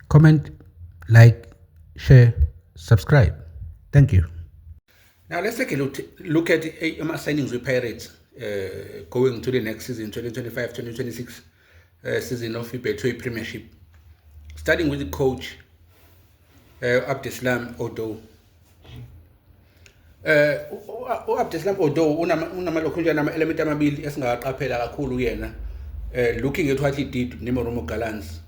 Comment, like, share, subscribe. Thank you. Now let's take a look at signings with Pirates going to the next season, 2025-2026 season of the Betway Premiership. Starting with the coach, Abdeslam Odo. Abdeslam Odo unamalokhunjana ama-element amabili esingaqaphela kakhulu yena, looking at what he did with Nemoromo Gallants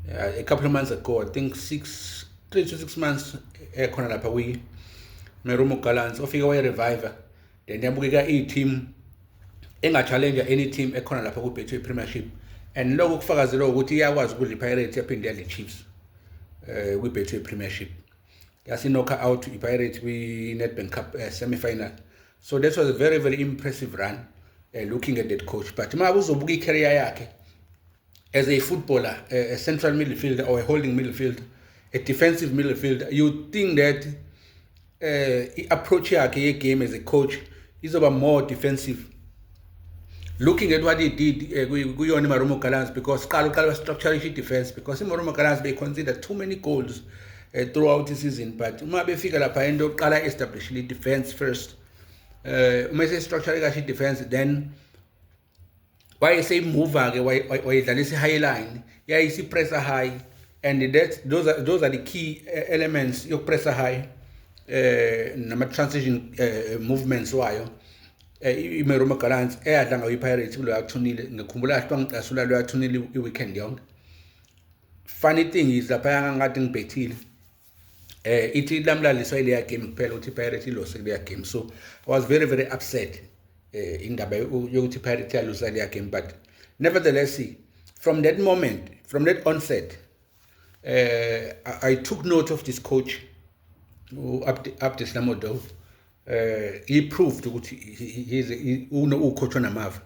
a couple of months ago. I think 3 to 6 months khona lapha kwi Meromo Gallants ofika waye-reviver, then yabukeka i-team enga-challenge any team ekhona lapha ku-Betway Premiership, and lokho kufakazela ukuthi iyakwazi ukudla i-Pirates yaphinde yadla i-Chiefs kwi-Betway Premiership. Yasinokha out i-Pirates kwi-Nedbank Cup semi-final. So that was a very, very impressive run looking at that coach. But uma uzobuka i-career yakhe as a footballer, a central midfielder or a holding midfielder, a defensive midfielder, you think that approach yakhe ye-game as a coach is over more defensive. Looking at what he did kuyona Meromo Gallants, because qala structural defense, because Meromo Gallants they consider too many goals throughout the season. But uma befika lapha into yokuqala establish defense first, uma structural defense, then why say move ke wayidlalisa high line, isi pressure high, and those are the key elements yok pressure high nama transition movements wayo. Meromo Gallants eyadla ngayo i-Pirates kulo yathunile, ngikhumbula kahle ngicasula lo yathunile i-weekend yonke. Funny thing is lapha ngathi ngibethile ithi lamlaliswa ile game kuphela ukuthi i-Pirates ilose ile game, so I was very, very upset indaba yokuthi i-Pirates yalusa ile game. But nevertheless, from that moment, from that onset, I took note of this coach Abdeslam Odo. He proved ukuthi he's coach onamava.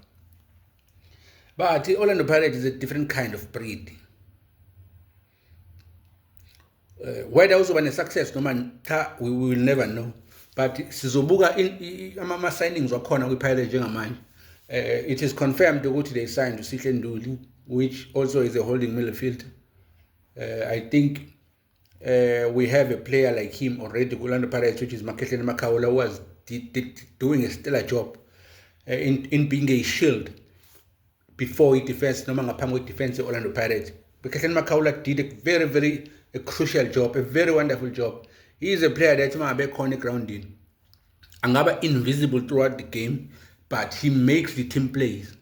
But Orlando Pirates is a different kind of breed. Whether also a success no man we will never know. But sizobuka ama signings wakhona kwi-Pirates njengamanje, it is confirmed ukuthi they signed to Sihle Nduli, which also is a holding midfield. I think we have a player like him already, Orlando Pirates, which is Makehleni Makaula, who was doing a stellar job in being a shield before he defense, noma ngaphambi defense Orlando Pirates. Makehleni Makaula did a very, very crucial job, a very wonderful job. He is a player that uma bekhona grounding angaba invisible throughout the game, but he makes the team plays,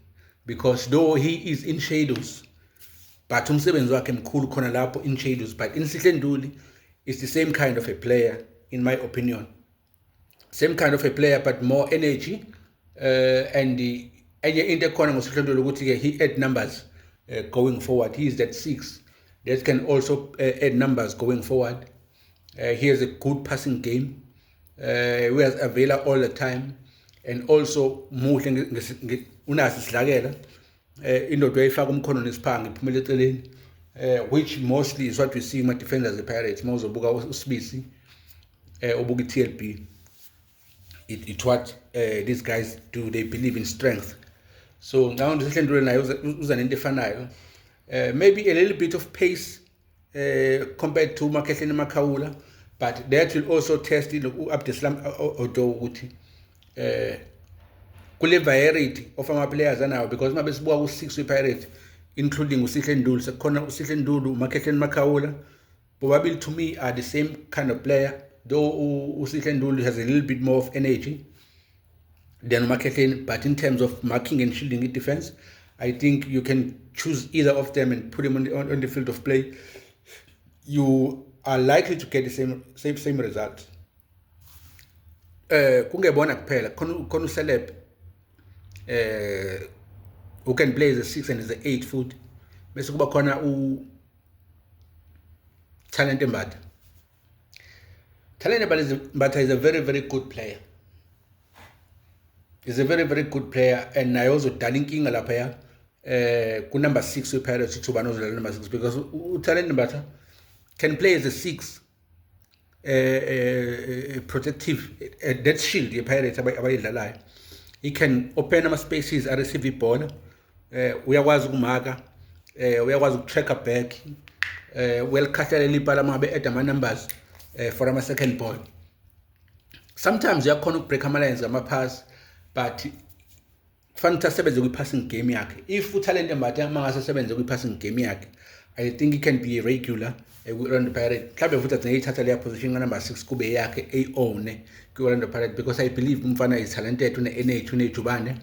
because though he is in shadows, but umsebenzi wakhe mkhulu khona lapho in shadows. But in Sihle Nduli is the same kind of a player, in my opinion. Same kind of a player, but more energy. And the into khona ngoSihle Nduli ukuthi he add numbers going forward. He is that 6 that can also add numbers going forward. He has a good passing game. We has Avela all the time, and also muhle unasi isidlakela. Indoda uyayifaka umkhono nesiphanga iphumela eceleni, which mostly is what we see in defenders the Pirates. Mawuzobuka uSibisi obuka i-TLB, it's what these guys do. They believe in strength. So now Sihle Nduli naye uza nento efanayo, maybe a little bit of pace compared to Makehleni Makaula, but that will also test Abdeslam Odo ukuthi kule variety of our players anawo, because mabe sibuka ku-6 we-Pirates including uSihle Nduli, sekhona uSihle Nduli, Makehleni Makaula, probably to me are the same kind of player, though uSihle Nduli has a little bit more of energy than Makehleni. But in terms of marking and shielding in defense, I think you can choose either of them and put them on the field of play. You are likely to get the same result. Kungebona kuphela khona uCeleb who can play as a 6 and as a 8 foot, bese kuba khona Talente Mbatha. Talente Mbatha is a very, very good player. He's a very, very good player, and I also dala inkinga lapha ku number 6 we-Pirates to banozela number 6, because Talente Mbatha can play as a 6, protective, that shield ye-Pirates abayidlalayo. He can open ama spaces, receive ibhola, uyakwazi ukumaka, uyakwazi ukutracker back, well khahlela ibala mangabe add ama numbers for ama second ball. Sometimes uyakhona ukubreak ama lines ngama-pass, but kufanele ukuthi asebenze kwi-passing game yakhe. If utalent embathe mangase asebenze kwi-passing game yakhe, I think he can be a regular kwi-Orlando Pirates. Mhlawumbe futhi agcine ithatha leya position ka-number 6 kube yakhe eyone kwi-Orlando Pirates, because I believe umfana is talented, une-energy, unejubane.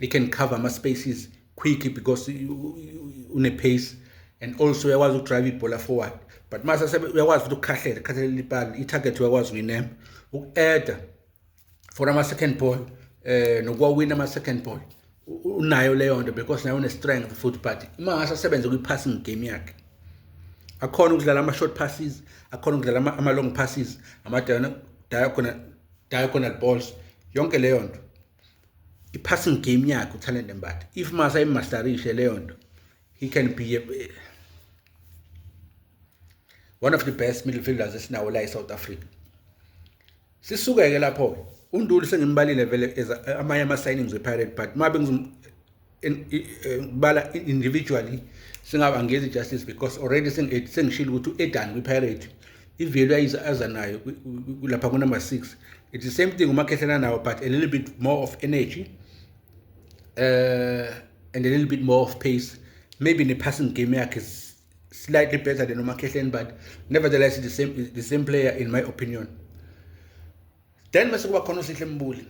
He can cover ama-spaces quickly because une-pace, and also uyakwazi ukudrive ibhola forward. But mase uyakwazi futhi ukukhahlela ibala, i-target uyakwazi ukuyinema, uku-adda for ama-second ball, nokuwawina ama-second ball. Unayo leyo nto because nayo une-strength futhi, but mangase asebenze kwi-passing game yakhe. Akhona ukudlala ama-short passes, akhona ukudlala ama-long passes, ama-diagonal balls, yonke leyo nto. I-passing game yakhe uTalent Mbatha, if mase ayimasterishe leyo nto, he can be one of the best midfielders esinawo la eSouth Africa. Sisuke-ke lapho-ke, uNduli sengimbalile vele amanye ama-signings we-Pirate, but mabe ngibala individually singaba ngezi justice, because already sengishilo ukuthi u-Edan kwi-Pirate i-value aza nayo lapha ku-number 6, it's the same thing uMakhehlana nawo, but a little bit more of energy and a little bit more of pace. Maybe the passing game yakhe is slightly better than uMakhehlane, but nevertheless the same player in my opinion. Then bese kuba khona uSihle Mbuli.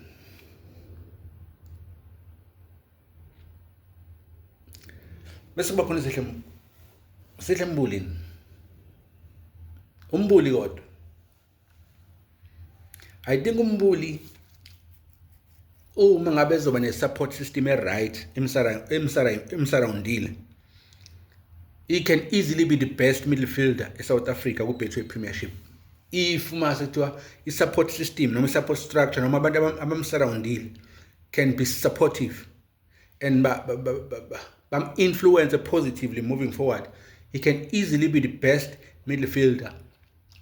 Bese kuba khona uSihle Mbuli. Umbuli kodwa, I think umbuli uma ngabe ezoba ne-support system right imsurroundile, he can easily be the best midfielder eSouth Africa ku-Betway Premiership. If mase kuthiwa i-support system noma i-support structure noma abantu abamsurroundile can be supportive and bam-influence positively moving forward, he can easily be the best midfielder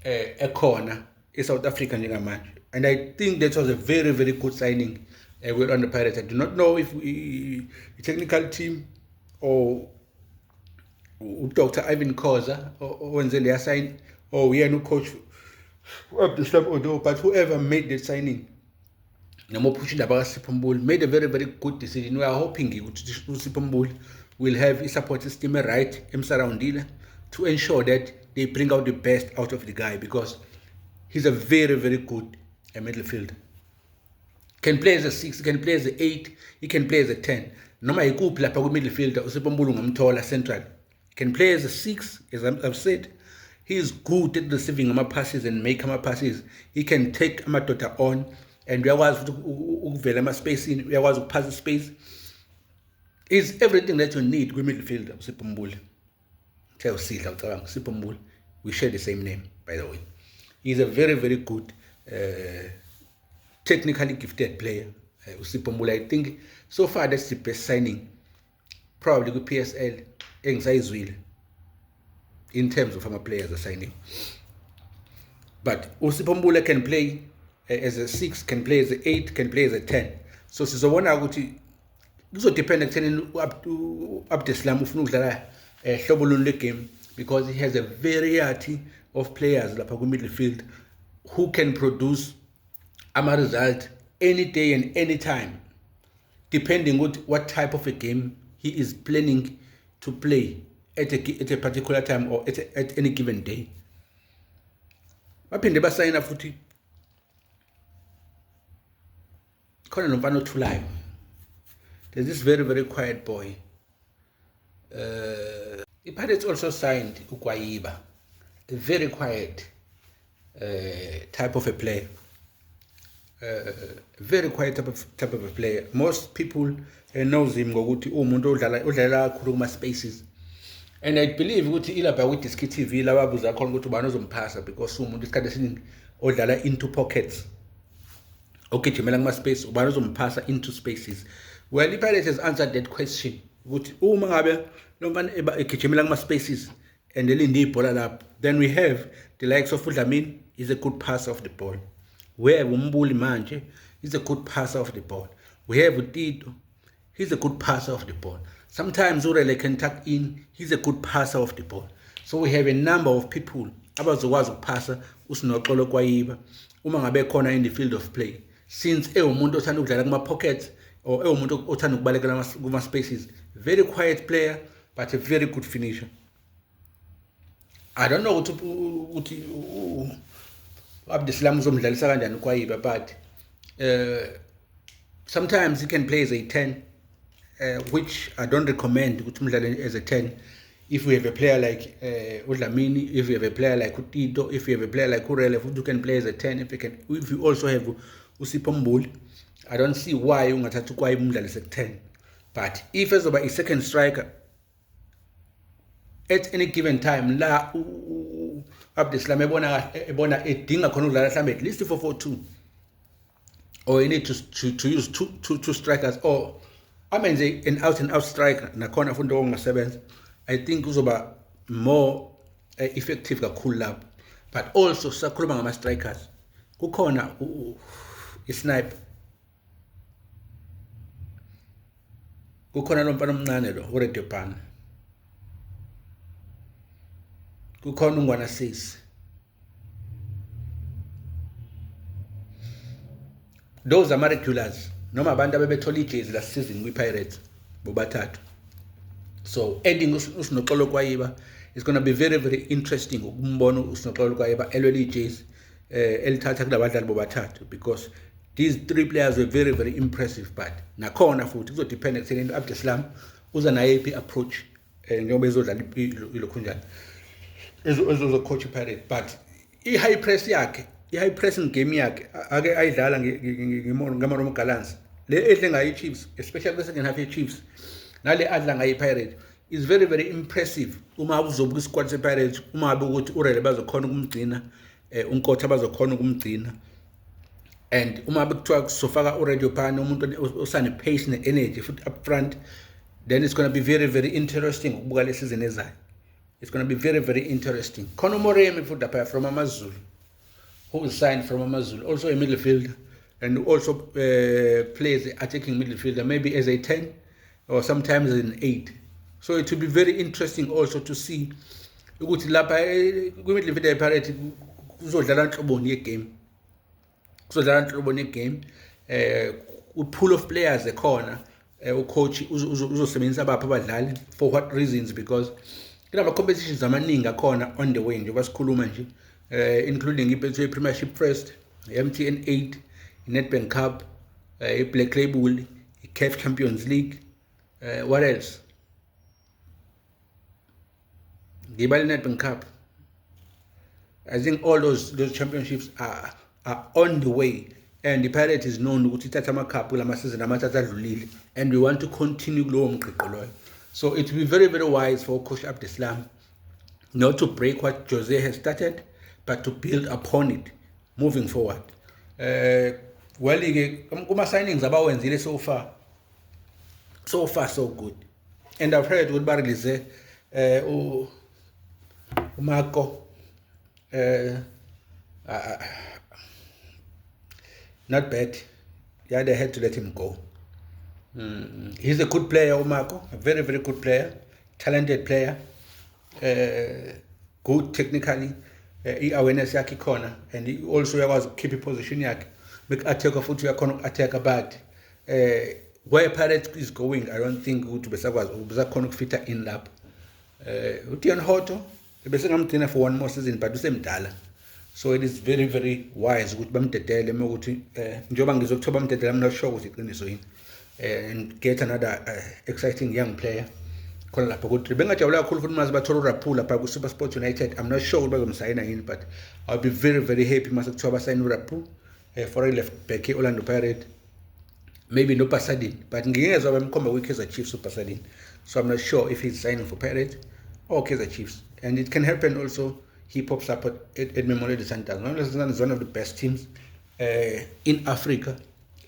ekhona eSouth Africa njengamanje. And I think that was a very, very good signing with on the Pirates. I do not know if the technical team or Dr. Ivan Khoza or Nzeli sign, or we are no coach Abdeslam Odo, but whoever made the signing, Sipho Mbuli made a very, very good decision. We are hoping Sipho Mbuli will have a support system right emsurroundile to ensure that they bring out the best out of the guy, because he's a very, very good midfielder. Can play as a 6, can play as a 8, he can play as a 10. Noma ikuphi lapha ku-midfielder uSipho Mbuli ungamthola central. Can play as a 6, as I've said. He is good at receiving ama-passes and make ama-passes. He can take amadoda on, and uyakwazi ukuvela ama-spacing, uyakwazi ukuphasa space. Is everything that you need kwi-midfielder uSipho Mbuli. Usidla ucabanga uSipho Mbuli, we share the same name, by the way. He's a very, very good technically gifted player, uSipho Mbuli. I think so far that's the best signing probably with PSL engisayizwile in terms of players are signing. But uSipho Mbuli can play as a 6, can play as a 8, can play as a 10. So sizobona ukuthi kuzodepend ekutheni Abdeslam ufuna ukudlala hlobo luni le game, because he has a variety of players lapha ku-midfield who can produce ama-result any day and any time, depending on what type of a game he is planning to play at a particular time or at any given day. Baphinde basayina futhi khona nomfana othulayo. There's this very, very quiet boy. The Pirates also signed Ukwayiba, a very quiet type of a player. Very quiet type of a player. Most people knows him ngokuthi umuntu odlala kakhulu kuma spaces. And I believe ukuthi ilapha with Diski TV lababuza khona ukuthi ubani ozomphasa, because umuntu isikhathi esiningi odlala into pockets. Ogijimela kuma space, ubani ozomphasa into spaces. Well, the Pirates has answered that question. Ukuthi uma ngabe lo mfana egijimela kuma spaces and elinde ibhola lapho, then we have the likes of Dlamini, is a good passer of the ball. We have Umbuli manje, he's a good passer of the ball. We have Tito, he's a good passer of the ball. Sometimes Urele can tuck in, he's a good passer of the ball. So we have a number of people abazokwazi ukuphasa uSinoxolo Kwayiba uma ngabe khona in the field of play, since ewumuntu othanda ukudlala kuma pockets or ewumuntu othanda ukubalekela kuma spaces. Very quiet player but a very good finisher. I don't know ukuthi Abdeslam uzomdlalisa kanjani uKwayiba, but sometimes he can play as a 10, which I don't recommend ukuthi umdlale as a 10. If we have a player like uDlamini, if we have a player like uTito, if we have a player like Urele, who can play as a 10, if you also have uSipho Mbuli, I don't see why ungathatha uKwayiba umdlalise at 10. But if ezoba a second striker at any given time, la Abdeslam ebona edinga khona ukudlala mhlambe at least 4-4-2, or you need to use two strikers, or amenze an out and out striker nakhona futhi ongasebenza, I think uzoba more effective kakhulu lapho. But also sakhuluma ngama strikers, kukhona isniper, kukhona lo mfana omncane lo uRadio Pan, kukhona uNgwana Sisi. Those are my regulars, noma abantu abebethola ijezi last season kwi-Pirates bobathathu. So adding uSinoxolo Kwayiba is going to be very, very interesting ukumbona uSinoxolo Kwayiba elwela ijezi elithatha kulabadlali bobathathu, because these three players were very, very impressive. But nakhona futhi kuzodepend ekutheni uAbdeslam uza naye iphi approach njengoba ezodlala ilokhu njani ezocoach iPirates. But i-high press yakhe, i-high pressing game yakhe ake ayidlala ngamaRomo Gallants, le edle ngayo iChiefs, especially the second half yeChiefs, nale adla ngayo iPirates, is very, very impressive. Uma uzobuka isquad sePirates, uma abe ukuthi uRele bazokhona ukumgcina, uNkotha bazokhona ukumgcina, and uma abe kuthiwa sofaka uRadio Pan, umuntu osane pace ne-energy futhi up front, then it's going to be very, very interesting ukubuka le season ezayo. It's going to be very, very interesting. Kono Moremi futhi apha from AmaZulu, who is signed from AmaZulu, also a midfielder, and also plays the attacking midfielder, maybe as a 10 or sometimes as an 8. So it will be very interesting also to see ukuthi lapha kwi-midfield yePirates kuzodlala inhloboni yegame, pool of players ekhona, ucoach uzosebenzisa abaphi abadlali for what reasons, because kunama competitions amaningi akhona on the way njengoba sikhuluma nje, including iBetway Premiership First, MTN 8, iNedbank Cup, iBlack Label, iCAF Champions League, what else? The Nedbank Cup. I think all those championships are on the way, and the Pirates is known ukuthi ithatha ama-cup kulama season amathathu adlulile, and we want to continue kulowo mqiqo loyo. So it will be very, very wise for Coach Abdeslam not to break what Jose has started, but to build upon it moving forward. Well, kuma signings abawenzile so far so good, and I've heard ukuthi barelease uMarco, not bad. Yeah, they had to let him go. He's a good player, uMarco, a very, very good player, talented player, good technically, awareness yakhe khona, and he also yakwazi keep position yakhe, make attack futhi uyakhona uku-attack, but where Pirates is going, I don't think ukuthi besakhona ukufita in lapho. uTian Hoto besengamgcina for one more season, but usemdala, so it is very, very wise ukuthi bamdedele ukuthi njengoba ngizokuthoba bamdedele, I'm not sure ukuthi iqiniso yini, and get another exciting young player khona lapha ukuthi bengajabula kakhulu futhi maze bathola uRaphul lapha ku-Super Sport United. I'm not sure ukuthi bazomsayina yini, but I'll be very, very happy mase kuthiwa basayina uRaphul for a left back eOrlando Pirates, maybe no Pasadena, but ngingezwa bemkhomba kwi-Kaizer Chiefs uPasadena, so I'm not sure if he's signing for Pirates or Kaizer Chiefs. And it can happen also he pops up at Mamelodi Sundowns. Mamelodi Sundowns is one of the best teams in Africa,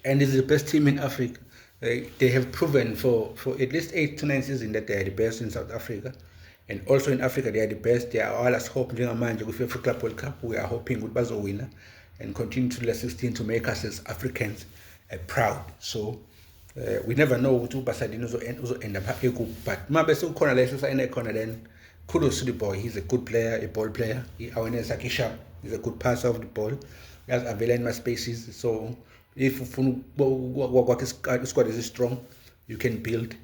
and it's the best team in Africa. They have proven for at least 8 to 9 seasons that they are the best in South Africa, and also in Africa they are the best. They are all as hope njengamanje kwi-FIFA Club World Cup. We are hoping ukuthi bazowina and continue to the 16 to make us as Africans proud. So we never know ukuthi uPasadena uzo end up ekuphi, but uma bese ukhona leso sayina ekhona, then kudos to the boy. He's a good player, a ball player. Awareness yakhe sharp. He's a good passer of the ball. Uyazivela in my spaces. So if ufuna kwakhe isquad is strong, you can build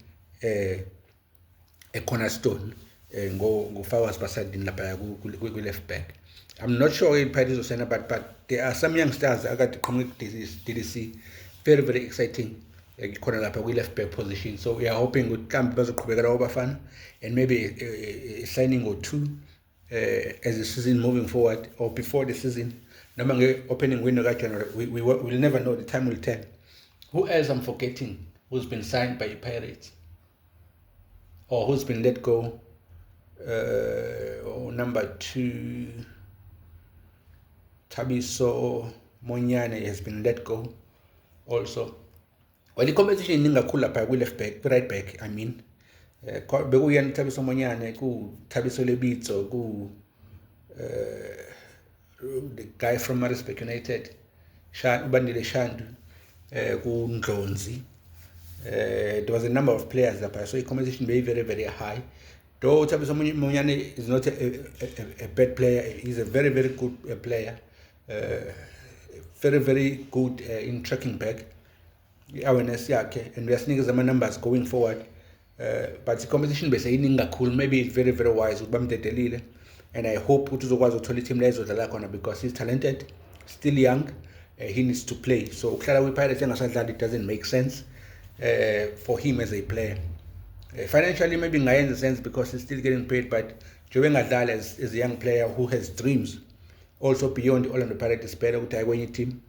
a cornerstone ngofaka sibasadini lapha ku-left back. I'm not sure in Pirates of Sena, but there are some youngsters I got to communicate DDC, very, very exciting corner lapha kwi-left back position. So we are hoping with mhlawumbe bazoqhubekela Obafana and maybe a signing or two as the season moving forward or before the season. Noma nge-opening window ka-January, we will never know, the time will tell. Who else I'm forgetting who's been signed by Pirates or who's been let go? Number 2, Thabiso Monyane has been let go also. Well, the competition in kakhulu lapha kwi-left back, right back, I mean. Bekuyena Thabiso Monyane, ku Thabiso Lebitso, ku the guy from Maritzburg United, Ubandile Shandu, ku Ndlonzi. There was a number of players lapha, so the competition very, very, very high. Though Thabiso Monyane is not a bad player, he's a very, very good player. Very, very good in tracking back. Awareness yakhe, and we are seeing some numbers going forward. But the competition base kakhulu, maybe it's very, very wise with Bamtetelile, and I hope uzokwazi ukuthola team lezo dlala khona because he's talented, still young, he needs to play. So ukhlala kwi-Pirates engasadlali, it doesn't make sense for him as a player. Financially maybe ngayenza sense because he's still getting paid, but Joe Ngadala is a young player who has dreams also beyond Orlando Pirates, better with a team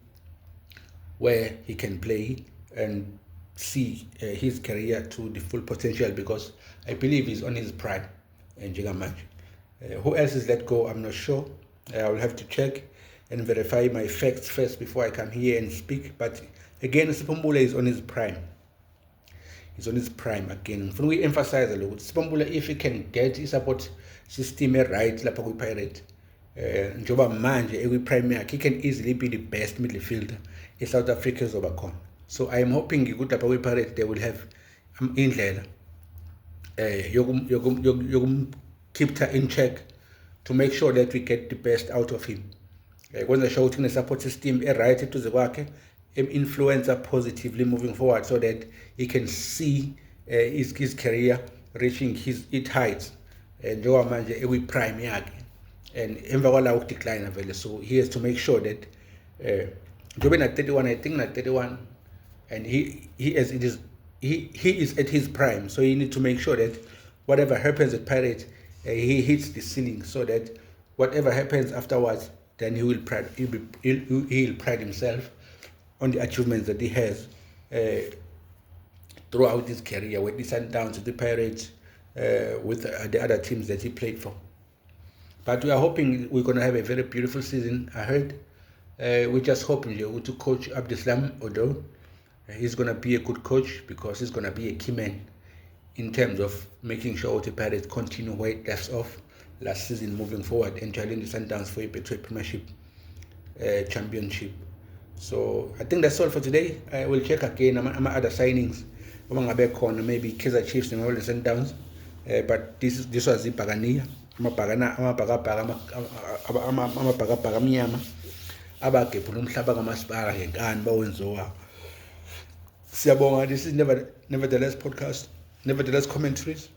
where he can play and see his career to the full potential, because I believe he's on his prime. And who else is let go? I'm not sure. I will have to check and verify my facts first before I come here and speak. But again, Sipho Mbula is on his prime. He's on his prime again. We emphasize a lot. Sipho Mbula, if he can get his support system right, lapha kwi-Pirate, njoba manje ekwi-prime yakhe, he can easily be the best midfielder in South Africa ezoba khona. So I am hoping ukuthi lapha kwi-Pirates they will have indlela yokum keep her in check to make sure that we get the best out of him. Kwenza sure ukuthi ne-support system right eduze kwakhe, influencer positively moving forward, so that he can see his career reaching its heights njoba manje ekwi-prime yakhe, and emva kwala ukudecline vele. So he has to make sure that njoba na 31, I think na 31, and he is at his prime, so he needs to make sure that whatever happens at Pirates, he hits the ceiling, so that whatever happens afterwards, then he'll pride himself on the achievements that he has throughout his career, with the Sundowns, with the Pirates, with the other teams that he played for. But we are hoping we're going to have a very beautiful season ahead. We're just hoping to coach Abdeslam Odo. He's going to be a good coach, because he's going to be a key man in terms of making sure the Pirates continue where it left off last season moving forward and challenge the Sundowns for a Betway Premiership championship. So I think that's all for today. We'll check again on my other signings. Maybe Kaizer Chiefs and all the Sundowns. But this was the Pagania. Amabhakabhaka amnyama abagebhula umhlaba kamasipala ngenkani bawenziwa. Siyabonga. This is nevertheless podcast, nevertheless commentaries.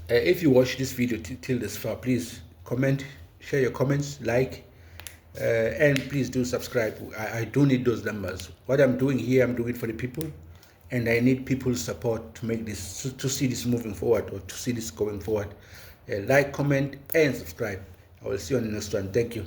If you watch this video till this far, please comment, share your comments, like, and please do subscribe. I do need those numbers. What I'm doing here, I'm doing it for the people, and I need people's support to make this, to see this moving forward, or to see this going forward. Like, comment, and subscribe. I will see you on the next one. Thank you.